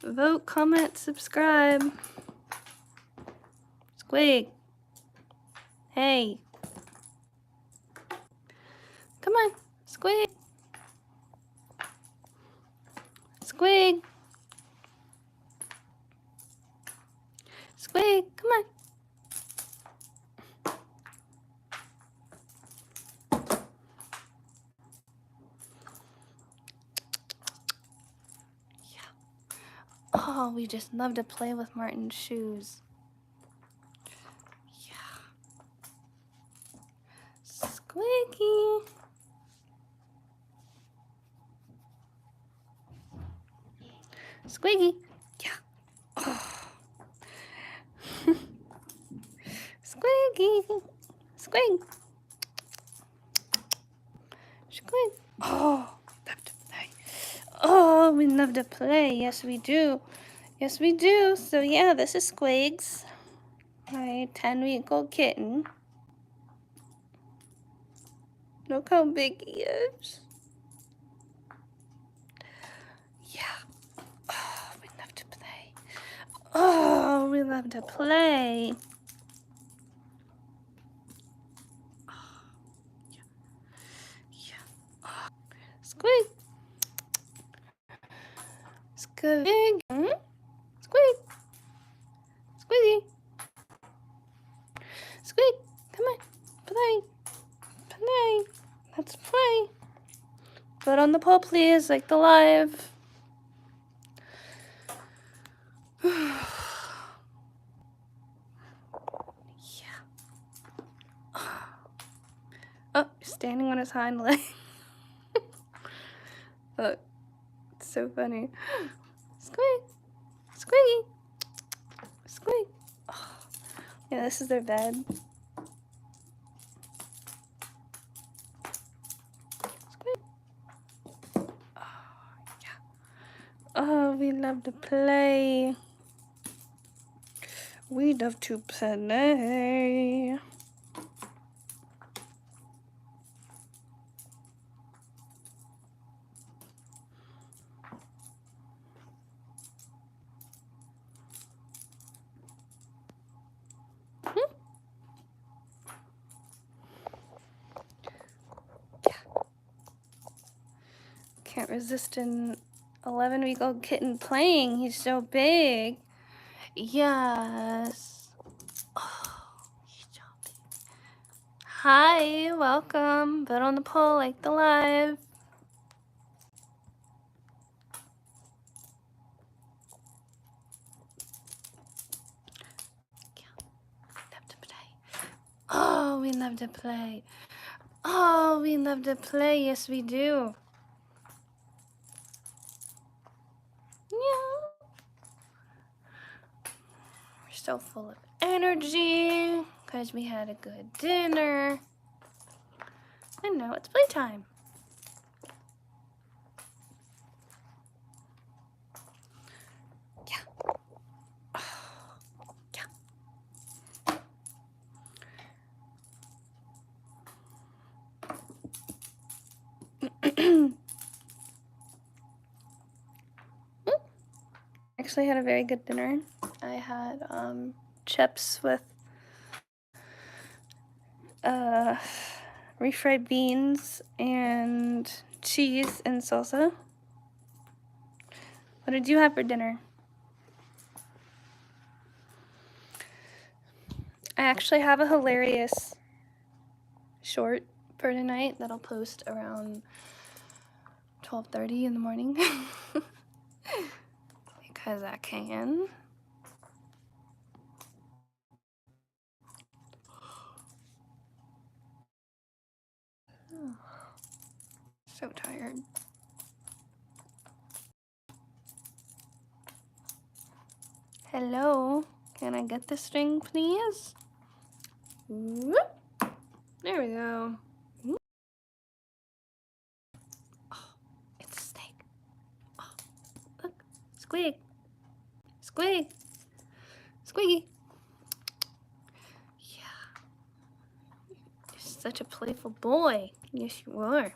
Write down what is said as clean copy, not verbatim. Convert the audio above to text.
Vote, comment, subscribe. Squig. Hey. Come on. Squig. Squig. Squig, come on. Oh, we just love to play with Martin's shoes. Yeah. Squiggy. Squiggy. Yeah. Oh. Squiggy. Squig. Squig. Oh, love to play. Oh, we love to play. Yes, we do. Yes, we do. So, yeah, this is Squigs, my 10-week-old kitten. Look how big he is. Yeah. Oh, we love to play. Oh, we love to play. Oh, yeah. Yeah. Oh. Squig. Squig. Squig. Squiggy. Squig. Come on. Play. Play. Let's play. Vote on the poll, please. Like the live. Yeah. Oh, standing on his hind leg. Look, it's so funny. Squig. Squiggy. Squig. Oh. Yeah, this is their bed. Squig. Oh, yeah. Oh, we love to play. We love to play. Can't resist an 11-week-old kitten playing. He's so big. Yes. Oh, he's so big. Hi, welcome. Vote on the poll, like the live. Love to play. Oh, we love to play. Oh, we love to play. Yes, we do. Yeah. We're so full of energy because we had a good dinner. And now it's playtime. Yeah. Oh, yeah. Actually had a very good dinner. I had chips with refried beans and cheese and salsa. What did you have for dinner? I actually have a hilarious short for tonight that I'll post around 12:30 in the morning because I can. Oh, so tired. Hello, can I get the string, please? Whoop. There we go. Whoop. Oh, it's a snake. Oh, look, squig, squig, squiggy. Yeah, you're such a playful boy. Yes, you are.